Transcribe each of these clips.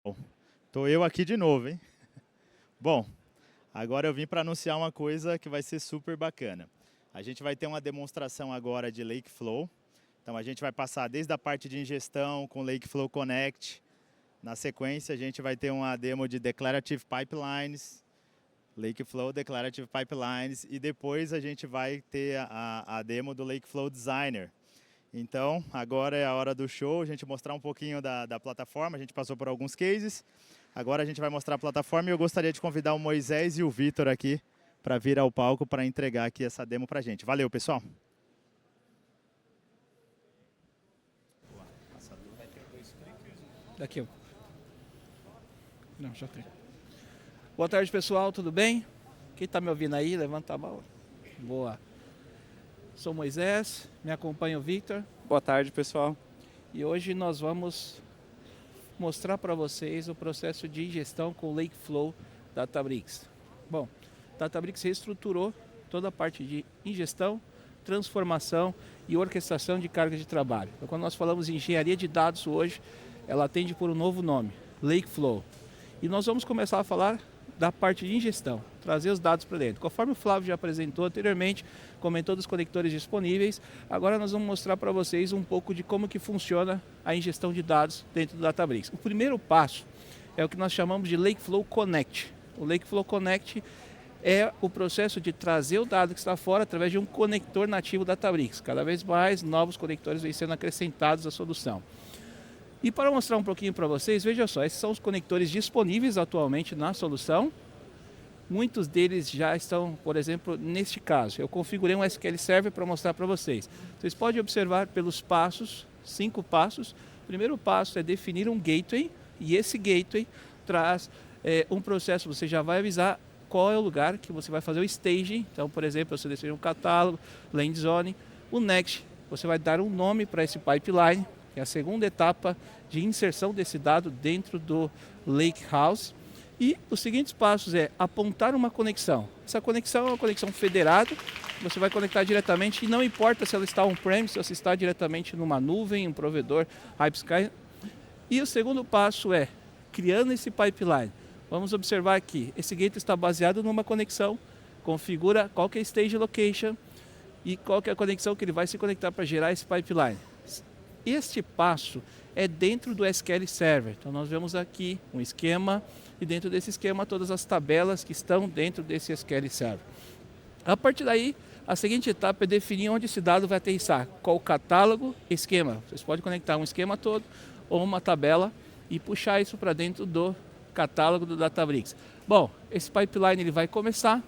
Bom, tô eu aqui de novo, hein? Bom, agora eu vim para anunciar uma coisa que vai ser super bacana. A gente vai ter uma demonstração agora de Lakeflow. Então a gente vai passar desde a parte de ingestão com Lakeflow Connect. Na sequência a gente vai ter uma demo de Declarative Pipelines, Lakeflow Declarative Pipelines e depois a gente vai ter a demo do Lakeflow Designer. Então, agora é a hora do show, a gente mostrar um pouquinho da plataforma, a gente passou por alguns cases, agora a gente vai mostrar a plataforma e eu gostaria de convidar o Moisés e o Vitor aqui para vir ao palco para entregar aqui essa demo para a gente. Valeu, pessoal! Daqui, ó. Não, já tem. Boa tarde, pessoal, tudo bem? Quem está me ouvindo aí, levanta a mão. Boa. Sou Moisés, me acompanha o Victor. Boa tarde, pessoal. E hoje nós vamos mostrar para vocês o processo de ingestão com o Lakeflow Databricks. Bom, Databricks reestruturou toda a parte de ingestão, transformação e orquestração de cargas de trabalho. Então, quando nós falamos em engenharia de dados hoje, ela atende por um novo nome, Lakeflow. E nós vamos começar a falar da parte de ingestão, trazer os dados para dentro. Conforme o Flávio já apresentou anteriormente, comentou dos conectores disponíveis, agora nós vamos mostrar para vocês um pouco de como que funciona a ingestão de dados dentro do Databricks. O primeiro passo é o que nós chamamos de Lakeflow Connect. O Lakeflow Connect é o processo de trazer o dado que está fora através de um conector nativo Databricks. Cada vez mais novos conectores vêm sendo acrescentados à solução. E para mostrar um pouquinho para vocês, veja só, esses são os conectores disponíveis atualmente na solução. Muitos deles já estão, por exemplo, neste caso. Eu configurei um SQL Server para mostrar para vocês. Vocês podem observar pelos passos, 5 passos. O primeiro passo é definir um gateway, e esse gateway traz um processo, você já vai avisar qual é o lugar que você vai fazer o staging. Então, por exemplo, você define um catálogo, land zone. O next, você vai dar um nome para esse pipeline, que é a segunda etapa de inserção desse dado dentro do Lakehouse. E os seguintes passos é apontar uma conexão. Essa conexão é uma conexão federada, você vai conectar diretamente, e não importa se ela está on-premise ou se está diretamente numa nuvem, um provedor HyperSky. E o segundo passo é, criando esse pipeline, vamos observar aqui, esse gateway está baseado numa conexão, configura qual que é a stage location e qual que é a conexão que ele vai se conectar para gerar esse pipeline. Este passo é dentro do SQL Server. Então nós vemos aqui um esquema e dentro desse esquema todas as tabelas que estão dentro desse SQL Server. A partir daí, a seguinte etapa é definir onde esse dado vai aterrissar, qual catálogo, esquema. Vocês podem conectar um esquema todo ou uma tabela e puxar isso para dentro do catálogo do Databricks. Bom, esse pipeline ele vai começar,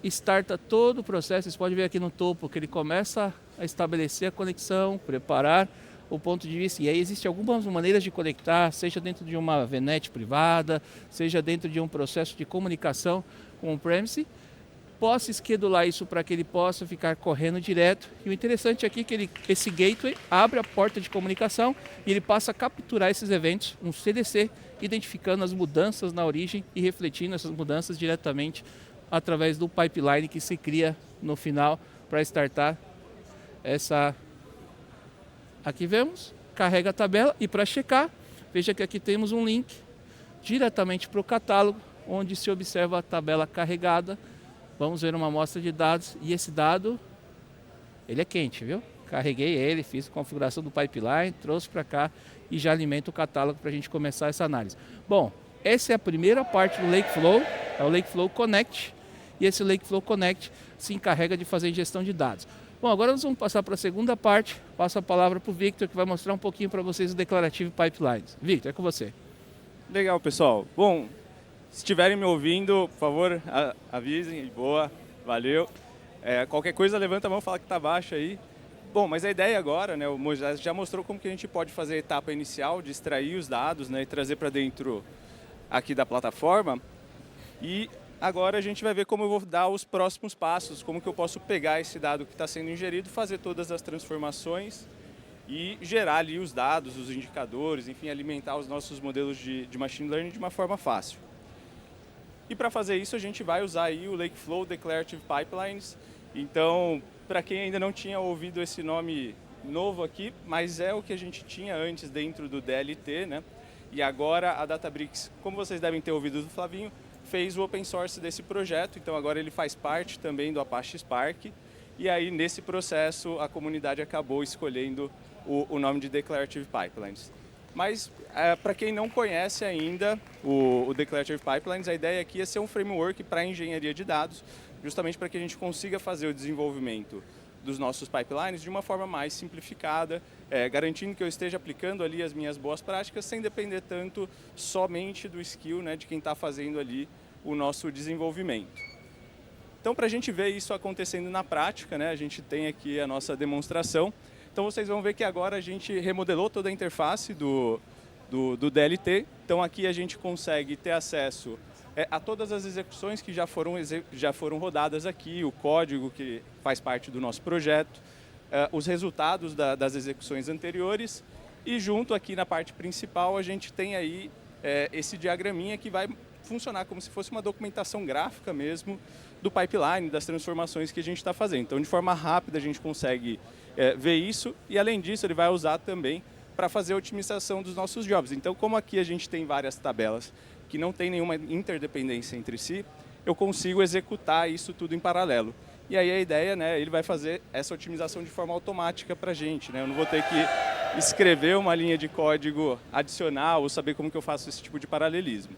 starta todo o processo. Vocês podem ver aqui no topo que ele começa a estabelecer a conexão, preparar o ponto de vista. E aí existem algumas maneiras de conectar, seja dentro de uma VNet privada, seja dentro de um processo de comunicação com o premise. Possa schedular isso para que ele possa ficar correndo direto. E o interessante aqui é que esse gateway abre a porta de comunicação e ele passa a capturar esses eventos, um CDC, identificando as mudanças na origem e refletindo essas mudanças diretamente através do pipeline que se cria no final para startar essa. Aqui vemos, carrega a tabela e para checar, veja que aqui temos um link diretamente para o catálogo, onde se observa a tabela carregada. Vamos ver uma amostra de dados e esse dado, ele é quente, viu? Carreguei ele, fiz a configuração do pipeline, trouxe para cá e já alimenta o catálogo para a gente começar essa análise. Bom, essa é a primeira parte do Lakeflow, é o Lakeflow Connect, e esse Lakeflow Connect se encarrega de fazer ingestão de dados. Bom, agora nós vamos passar para a segunda parte, passo a palavra para o Victor, que vai mostrar um pouquinho para vocês o Declarative Pipelines. Victor, é com você. Legal, pessoal. Bom, se estiverem me ouvindo, por favor, avisem. Boa, valeu. Qualquer coisa, levanta a mão, fala que está baixo aí. Bom, mas a ideia agora, né, o Moisés já mostrou como que a gente pode fazer a etapa inicial de extrair os dados, né, e trazer para dentro aqui da plataforma. E agora a gente vai ver como eu vou dar os próximos passos, como que eu posso pegar esse dado que está sendo ingerido, fazer todas as transformações e gerar ali os dados, os indicadores, enfim, alimentar os nossos modelos de machine learning de uma forma fácil. E para fazer isso a gente vai usar aí o Lakeflow Declarative Pipelines. Então, para quem ainda não tinha ouvido esse nome novo aqui, mas é o que a gente tinha antes dentro do DLT, né? E agora a Databricks, como vocês devem ter ouvido do Flavinho, fez o open source desse projeto, então agora ele faz parte também do Apache Spark. E aí, nesse processo, a comunidade acabou escolhendo o nome de Declarative Pipelines. Mas, para quem não conhece ainda o Declarative Pipelines, a ideia aqui é ser um framework para engenharia de dados, justamente para que a gente consiga fazer o desenvolvimento dos nossos pipelines de uma forma mais simplificada, garantindo que eu esteja aplicando ali as minhas boas práticas sem depender tanto somente do skill, né, de quem está fazendo ali o nosso desenvolvimento. Então, para a gente ver isso acontecendo na prática, né, a gente tem aqui a nossa demonstração. Então, vocês vão ver que agora a gente remodelou toda a interface do DLT. Então, aqui a gente consegue ter acesso a todas as execuções que já foram rodadas aqui, o código que faz parte do nosso projeto, os resultados das execuções anteriores e junto aqui na parte principal a gente tem aí esse diagraminha que vai funcionar como se fosse uma documentação gráfica mesmo do pipeline, das transformações que a gente está fazendo. Então, de forma rápida a gente consegue ver isso e além disso ele vai usar também para fazer a otimização dos nossos jobs. Então, como aqui a gente tem várias tabelas que não tem nenhuma interdependência entre si, eu consigo executar isso tudo em paralelo. E aí a ideia, né, ele vai fazer essa otimização de forma automática para a gente, né? Eu não vou ter que escrever uma linha de código adicional ou saber como que eu faço esse tipo de paralelismo.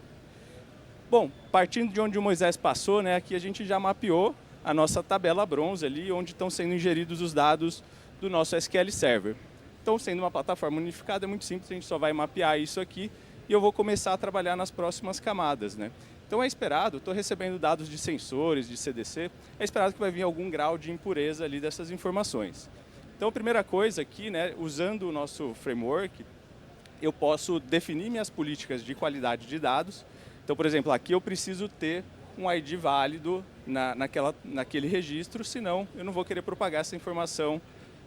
Bom, partindo de onde o Moisés passou, né, aqui a gente já mapeou a nossa tabela bronze ali, onde estão sendo ingeridos os dados do nosso SQL Server. Então, sendo uma plataforma unificada, é muito simples, a gente só vai mapear isso aqui e eu vou começar a trabalhar nas próximas camadas, né? Então é esperado, estou recebendo dados de sensores, de CDC, é esperado que vai vir algum grau de impureza ali dessas informações. Então a primeira coisa aqui, né, usando o nosso framework, eu posso definir minhas políticas de qualidade de dados. Então, por exemplo, aqui eu preciso ter um ID válido naquele registro, senão eu não vou querer propagar essa informação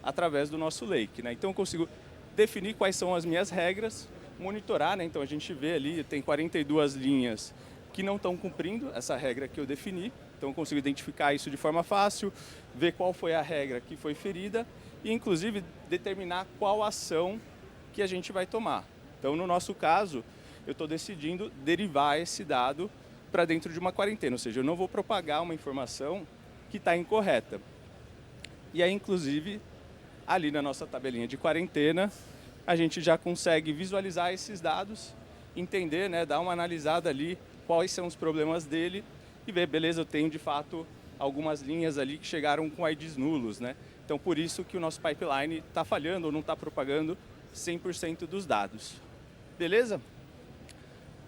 através do nosso lake, né? Então eu consigo definir quais são as minhas regras, monitorar, né? Então a gente vê ali, tem 42 linhas que não estão cumprindo essa regra que eu defini, então eu consigo identificar isso de forma fácil, ver qual foi a regra que foi ferida e inclusive determinar qual ação que a gente vai tomar. Então no nosso caso, eu estou decidindo derivar esse dado para dentro de uma quarentena, ou seja, eu não vou propagar uma informação que está incorreta. E aí, inclusive, ali na nossa tabelinha de quarentena, a gente já consegue visualizar esses dados, entender, né, dar uma analisada ali, quais são os problemas dele e ver, beleza, eu tenho de fato algumas linhas ali que chegaram com IDs nulos, né? Então, por isso que o nosso pipeline está falhando ou não está propagando 100% dos dados. Beleza?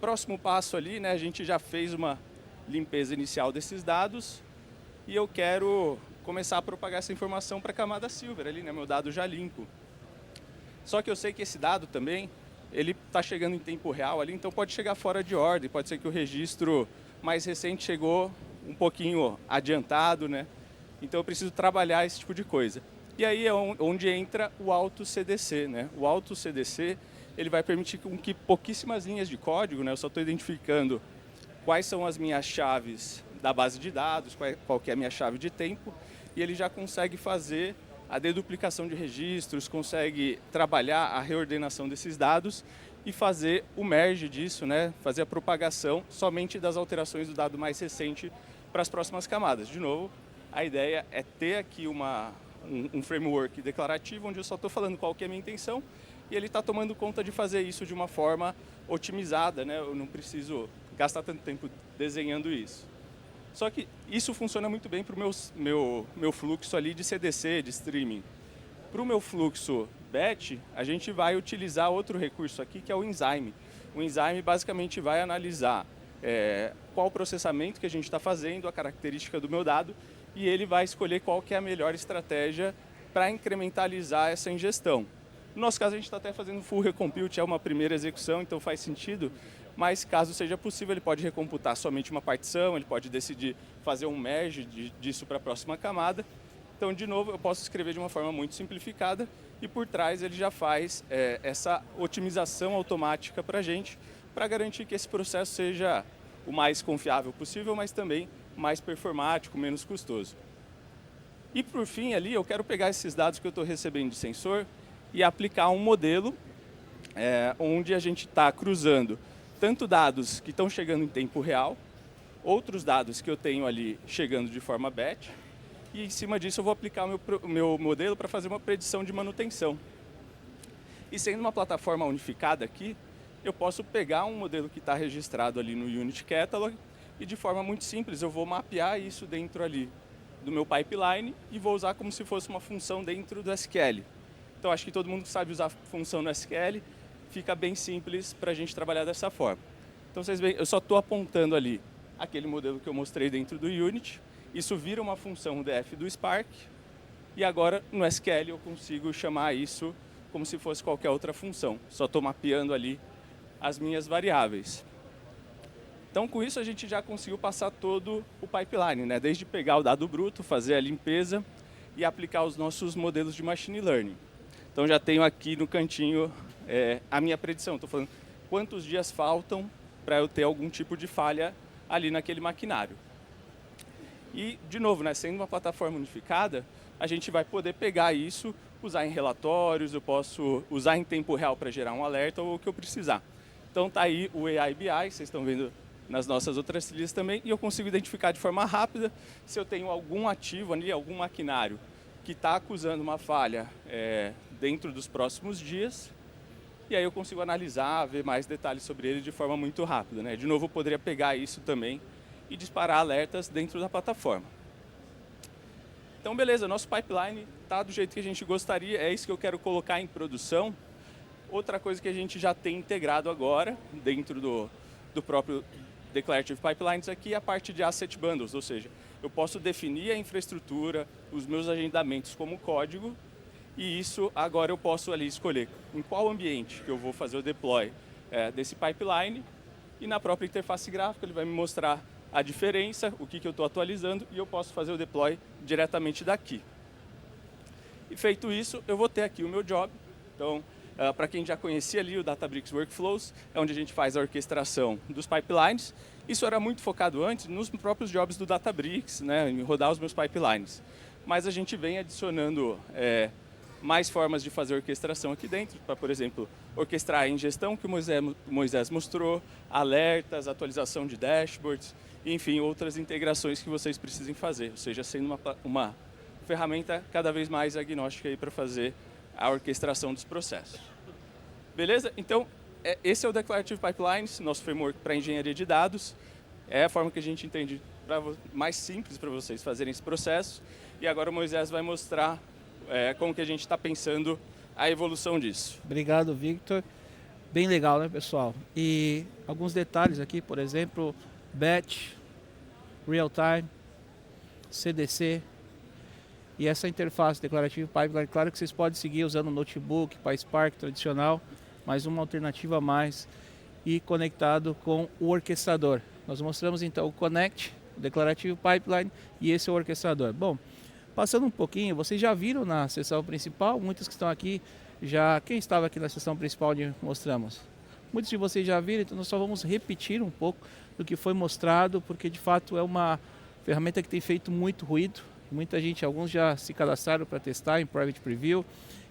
Próximo passo ali, né, a gente já fez uma limpeza inicial desses dados e eu quero começar a propagar essa informação para a camada Silver ali, né, meu dado já limpo. Só que eu sei que esse dado também, ele está chegando em tempo real ali, então pode chegar fora de ordem, pode ser que o registro mais recente chegou um pouquinho adiantado, né? Então eu preciso trabalhar esse tipo de coisa. E aí é onde entra o AutoCDC, né? O AutoCDC, ele vai permitir que pouquíssimas linhas de código, né? Eu só estou identificando quais são as minhas chaves da base de dados, qual que é a minha chave de tempo, e ele já consegue fazer a deduplicação de registros, consegue trabalhar a reordenação desses dados e fazer o merge disso, né? Fazer a propagação somente das alterações do dado mais recente para as próximas camadas. De novo, a ideia é ter aqui um framework declarativo onde eu só estou falando qual que é a minha intenção e ele está tomando conta de fazer isso de uma forma otimizada, né? Eu não preciso gastar tanto tempo desenhando isso. Só que isso funciona muito bem para o meu fluxo ali de CDC, de streaming. Para o meu fluxo batch, a gente vai utilizar outro recurso aqui, que é o enzyme. O enzyme basicamente vai analisar qual o processamento que a gente está fazendo, a característica do meu dado, e ele vai escolher qual que é a melhor estratégia para incrementalizar essa ingestão. No nosso caso, a gente está até fazendo full recompute, é uma primeira execução, então faz sentido. Mas caso seja possível, ele pode recomputar somente uma partição, ele pode decidir fazer um merge disso para a próxima camada. Então, de novo, eu posso escrever de uma forma muito simplificada e por trás ele já faz essa otimização automática para a gente, para garantir que esse processo seja o mais confiável possível, mas também mais performático, menos custoso. E por fim ali, eu quero pegar esses dados que eu estou recebendo de sensor e aplicar um modelo onde a gente está cruzando tanto dados que estão chegando em tempo real, outros dados que eu tenho ali chegando de forma batch, e em cima disso eu vou aplicar o meu modelo para fazer uma predição de manutenção. E sendo uma plataforma unificada aqui, eu posso pegar um modelo que está registrado ali no Unity Catalog e de forma muito simples eu vou mapear isso dentro ali do meu pipeline e vou usar como se fosse uma função dentro do SQL. Então acho que todo mundo que sabe usar função no SQL, fica bem simples para a gente trabalhar dessa forma. Então vocês veem, eu só estou apontando ali aquele modelo que eu mostrei dentro do Unity, isso vira uma função def do Spark, e agora no SQL eu consigo chamar isso como se fosse qualquer outra função. Só estou mapeando ali as minhas variáveis. Então com isso a gente já conseguiu passar todo o pipeline, né? Desde pegar o dado bruto, fazer a limpeza e aplicar os nossos modelos de machine learning. Então já tenho aqui no cantinho a minha predição. Estou falando quantos dias faltam para eu ter algum tipo de falha ali naquele maquinário. E, de novo, né, sendo uma plataforma unificada, a gente vai poder pegar isso, usar em relatórios, eu posso usar em tempo real para gerar um alerta ou o que eu precisar. Então está aí o AI BI, vocês estão vendo nas nossas outras trilhas também, e eu consigo identificar de forma rápida se eu tenho algum ativo ali, algum maquinário que está acusando uma falha dentro dos próximos dias, e aí eu consigo analisar, ver mais detalhes sobre ele de forma muito rápida, né? De novo, eu poderia pegar isso também e disparar alertas dentro da plataforma. Então, beleza, nosso pipeline está do jeito que a gente gostaria, é isso que eu quero colocar em produção. Outra coisa que a gente já tem integrado agora, dentro do próprio Declarative Pipelines aqui, é a parte de Asset Bundles, ou seja, eu posso definir a infraestrutura, os meus agendamentos como código, e isso agora eu posso ali escolher em qual ambiente que eu vou fazer o deploy desse pipeline, e na própria interface gráfica ele vai me mostrar a diferença, o que eu estou atualizando, e eu posso fazer o deploy diretamente daqui. E feito isso, eu vou ter aqui o meu job. Então, para quem já conhecia ali o Databricks Workflows, é onde a gente faz a orquestração dos pipelines. Isso era muito focado antes nos próprios jobs do Databricks, né, em rodar os meus pipelines. Mas a gente vem adicionando mais formas de fazer orquestração aqui dentro, para, por exemplo, orquestrar a ingestão que o Moisés mostrou, alertas, atualização de dashboards, enfim, outras integrações que vocês precisem fazer, ou seja, sendo uma ferramenta cada vez mais agnóstica para fazer a orquestração dos processos. Beleza? Então, esse é o Declarative Pipelines, nosso framework para engenharia de dados. É a forma que a gente entende mais simples para vocês fazerem esse processo. E agora o Moisés vai mostrar como que a gente está pensando a evolução disso. Obrigado, Victor. Bem legal, né, pessoal? E alguns detalhes aqui, por exemplo, batch, real time, CDC e essa interface Declarative Pipeline. Claro que vocês podem seguir usando o notebook, PySpark tradicional, mas uma alternativa a mais e conectado com o orquestrador. Nós mostramos então o Connect, o Declarative Pipeline e esse é o orquestrador. Bom, passando um pouquinho, vocês já viram na sessão principal, muitos que estão aqui já... Quem estava aqui na sessão principal onde mostramos? Muitos de vocês já viram, então nós só vamos repetir um pouco do que foi mostrado, porque de fato é uma ferramenta que tem feito muito ruído. Muita gente, alguns já se cadastraram para testar em Private Preview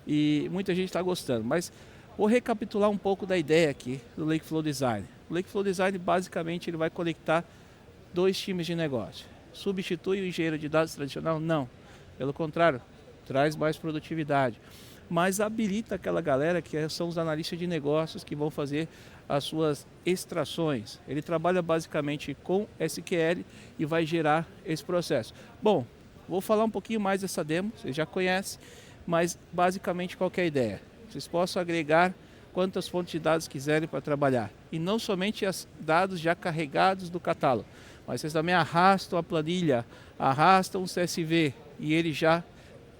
e muita gente está gostando. Mas vou recapitular um pouco da ideia aqui do Lakeflow Design. O Lakeflow Design basicamente ele vai conectar dois times de negócio. Substitui o engenheiro de dados tradicional? Não. Pelo contrário, traz mais produtividade. Mas habilita aquela galera que são os analistas de negócios que vão fazer as suas extrações. Ele trabalha basicamente com SQL e vai gerar esse processo. Bom, vou falar um pouquinho mais dessa demo, vocês já conhecem, mas basicamente qual que é a ideia? Vocês possam agregar quantas fontes de dados quiserem para trabalhar. E não somente os dados já carregados do catálogo, mas vocês também arrastam a planilha, arrastam o CSV e ele já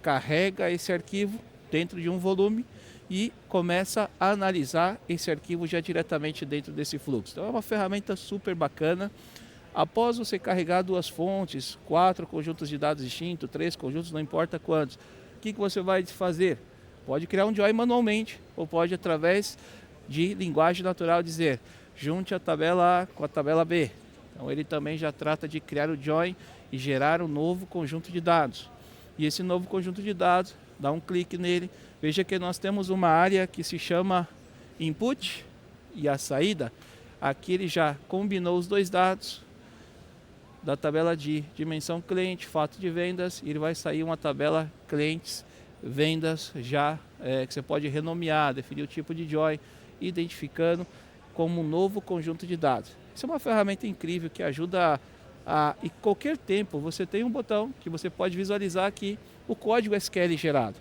carrega esse arquivo dentro de um volume e começa a analisar esse arquivo já diretamente dentro desse fluxo. Então é uma ferramenta super bacana. Após você carregar duas fontes, 4 conjuntos de dados distintos, 3 conjuntos, não importa quantos, o que você vai fazer? Pode criar um join manualmente ou pode através de linguagem natural dizer junte a tabela A com a tabela B. Então ele também já trata de criar o join e gerar um novo conjunto de dados. E esse novo conjunto de dados, dá um clique nele, veja que nós temos uma área que se chama input e a saída, aqui ele já combinou os dois dados da tabela de dimensão cliente, fato de vendas, e ele vai sair uma tabela clientes, vendas já, que você pode renomear, definir o tipo de join, identificando como um novo conjunto de dados. Isso é uma ferramenta incrível que ajuda em qualquer tempo você tem um botão que você pode visualizar aqui o código SQL gerado.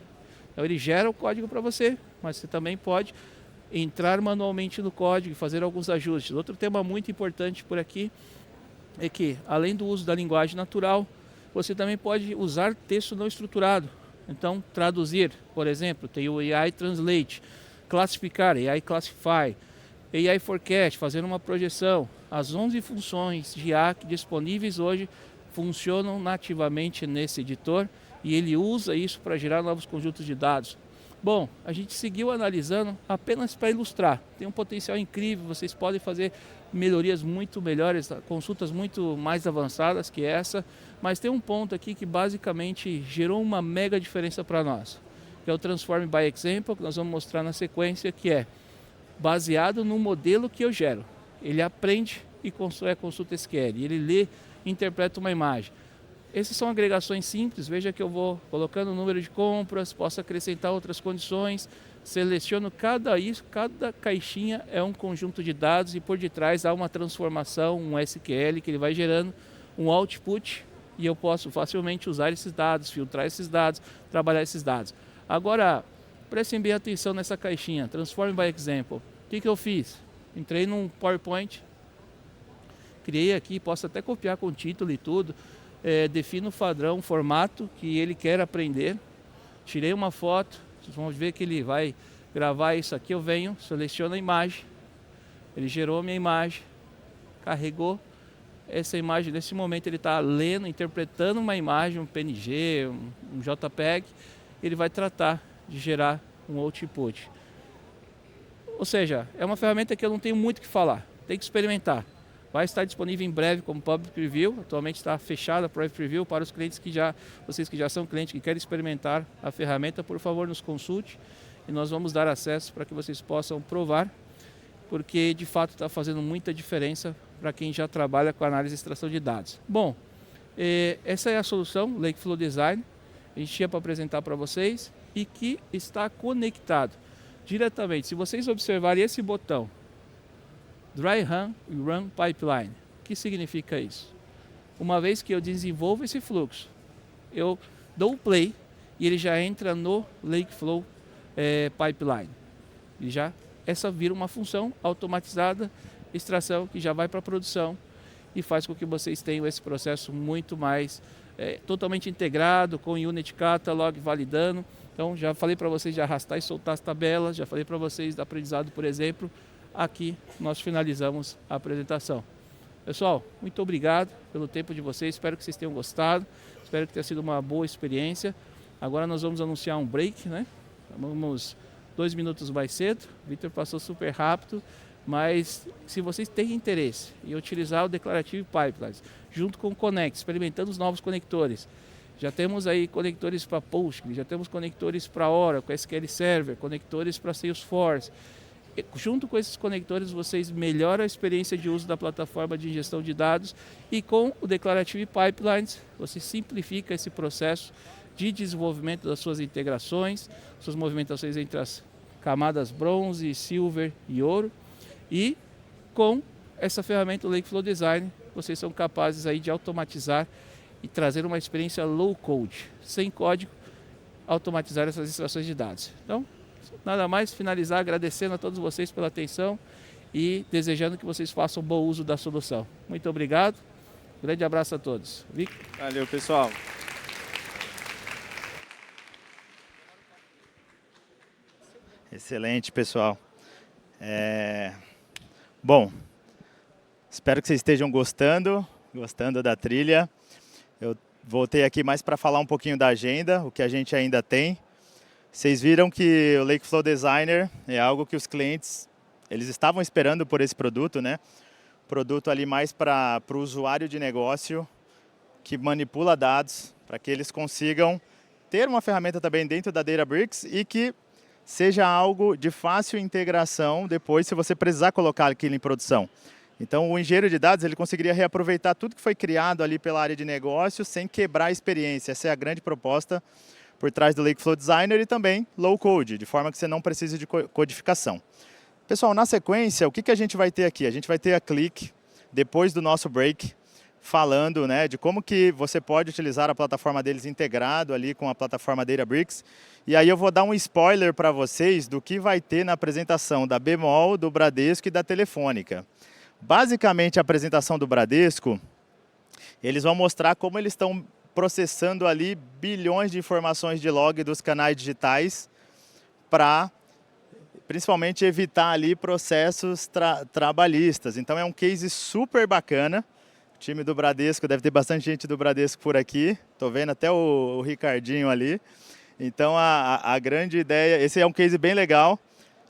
Então ele gera o código para você, mas você também pode entrar manualmente no código e fazer alguns ajustes. Outro tema muito importante por aqui é que, além do uso da linguagem natural, você também pode usar texto não estruturado. Então, traduzir, por exemplo, tem o AI Translate, classificar, AI Classify, AI Forecast, fazer uma projeção. As 11 funções de IA disponíveis hoje funcionam nativamente nesse editor e ele usa isso para gerar novos conjuntos de dados. Bom, a gente seguiu analisando apenas para ilustrar. Tem um potencial incrível, vocês podem fazer melhorias muito melhores, consultas muito mais avançadas que essa, mas tem um ponto aqui que basicamente gerou uma mega diferença para nós, que é o Transform by Example, que nós vamos mostrar na sequência, que é baseado no modelo que eu gero. Ele aprende e constrói a consulta SQL, ele lê e interpreta uma imagem. Essas são agregações simples, veja que eu vou colocando o número de compras, posso acrescentar outras condições, seleciono cada caixinha é um conjunto de dados e por detrás há uma transformação, um SQL que ele vai gerando, um output e eu posso facilmente usar esses dados, filtrar esses dados, trabalhar esses dados. Agora, prestem bem atenção nessa caixinha, Transform by Example. O que eu fiz? Entrei num PowerPoint, criei aqui, posso até copiar com título e tudo, defino o padrão, formato que ele quer aprender, tirei uma foto, vocês vão ver que ele vai gravar isso aqui, eu venho, seleciono a imagem, ele gerou a minha imagem, carregou essa imagem, nesse momento ele está lendo, interpretando uma imagem, um PNG, um JPEG, ele vai tratar de gerar um output. Ou seja, é uma ferramenta que eu não tenho muito o que falar, tem que experimentar. Vai estar disponível em breve como Public Preview, atualmente está fechada a Private Preview para os clientes vocês que já são clientes que querem experimentar a ferramenta, por favor nos consulte e nós vamos dar acesso para que vocês possam provar, porque de fato está fazendo muita diferença para quem já trabalha com análise e extração de dados. Bom, essa é a solução, Lakeflow Design, a gente tinha para apresentar para vocês e que está conectado diretamente. Se vocês observarem esse botão, Dry Run e Run Pipeline. O que significa isso? Uma vez que eu desenvolvo esse fluxo, eu dou o play e ele já entra no Lakeflow Pipeline. E essa vira uma função automatizada, extração, que já vai para a produção e faz com que vocês tenham esse processo muito mais totalmente integrado, com Unit Catalog validando. Então, já falei para vocês de arrastar e soltar as tabelas, já falei para vocês do aprendizado, por exemplo. Aqui nós finalizamos a apresentação. Pessoal, muito obrigado pelo tempo de vocês, espero que vocês tenham gostado, espero que tenha sido uma boa experiência. Agora nós vamos anunciar um break, né? Vamos 2 minutos mais cedo, o Victor passou super rápido, mas se vocês têm interesse em utilizar o Declarative Pipelines, junto com o Connect, experimentando os novos conectores, já temos aí conectores para Postgres, já temos conectores para Oracle, SQL Server, conectores para Salesforce. Junto com esses conectores, vocês melhoram a experiência de uso da plataforma de ingestão de dados e com o Declarative Pipelines, você simplifica esse processo de desenvolvimento das suas integrações, suas movimentações entre as camadas bronze, silver e ouro. E com essa ferramenta, o Lakeflow Design, vocês são capazes aí de automatizar e trazer uma experiência low code, sem código, automatizar essas extrações de dados. Então, nada mais, finalizar agradecendo a todos vocês pela atenção e desejando que vocês façam bom uso da solução. Muito obrigado, grande abraço a todos. Valeu, pessoal. Excelente, pessoal. Bom, espero que vocês estejam gostando da trilha. Eu voltei aqui mais para falar um pouquinho da agenda, o que a gente ainda tem. Vocês viram que o Lakeflow Designer é algo que os clientes eles estavam esperando por esse produto, né? Produto ali mais para o usuário de negócio que manipula dados, para que eles consigam ter uma ferramenta também dentro da Databricks e que seja algo de fácil integração depois se você precisar colocar aquilo em produção. Então, o engenheiro de dados ele conseguiria reaproveitar tudo que foi criado ali pela área de negócio sem quebrar a experiência. Essa é a grande proposta por trás do Lakeflow Designer e também low code, de forma que você não precise de codificação. Pessoal, na sequência, o que a gente vai ter aqui? A gente vai ter a Qlik, depois do nosso break, falando, né, de como que você pode utilizar a plataforma deles integrado ali com a plataforma Databricks. E aí eu vou dar um spoiler para vocês do que vai ter na apresentação da Bemol, do Bradesco e da Telefônica. Basicamente, a apresentação do Bradesco, eles vão mostrar como eles estão processando ali bilhões de informações de log dos canais digitais para, principalmente, evitar ali processos trabalhistas. Então, é um case super bacana. O time do Bradesco, deve ter bastante gente do Bradesco por aqui. Estou vendo até o Ricardinho ali. Então, a grande ideia, esse é um case bem legal,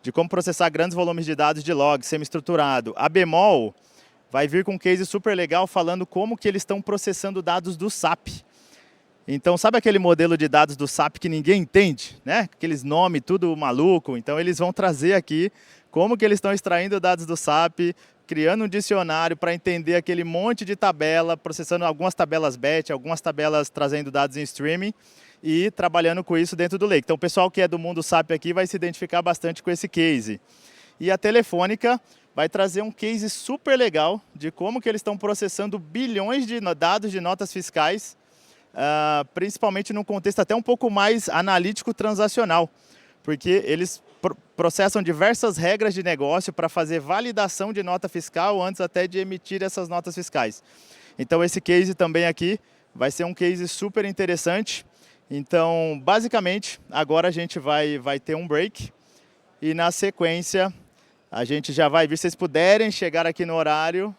de como processar grandes volumes de dados de log, semi-estruturado. A Bemol vai vir com um case super legal falando como que eles estão processando dados do SAP. Então, sabe aquele modelo de dados do SAP que ninguém entende, né? Aqueles nomes tudo maluco. Então, eles vão trazer aqui como que eles estão extraindo dados do SAP, criando um dicionário para entender aquele monte de tabela, processando algumas tabelas batch, algumas tabelas trazendo dados em streaming, e trabalhando com isso dentro do Lake. Então, o pessoal que é do mundo SAP aqui vai se identificar bastante com esse case. E a Telefônica vai trazer um case super legal de como que eles estão processando bilhões de dados de notas fiscais, principalmente num contexto até um pouco mais analítico transacional, porque eles processam diversas regras de negócio para fazer validação de nota fiscal antes até de emitir essas notas fiscais. Então, esse case também aqui vai ser um case super interessante. Então, basicamente, agora a gente vai ter um break e na sequência a gente já vai ver se vocês puderem chegar aqui no horário,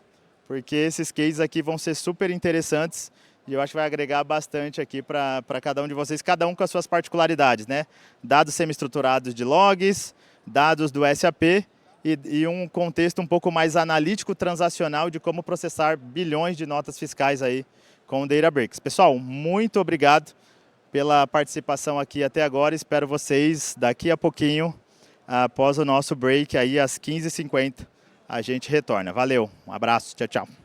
porque esses cases aqui vão ser super interessantes e eu acho que vai agregar bastante aqui para cada um de vocês, cada um com as suas particularidades, né? Dados semi-estruturados de logs, dados do SAP e um contexto um pouco mais analítico transacional de como processar bilhões de notas fiscais aí com o Databricks. Pessoal, muito obrigado pela participação aqui até agora. Espero vocês daqui a pouquinho, após o nosso break aí às 15h50, a gente retorna. Valeu, um abraço, tchau, tchau.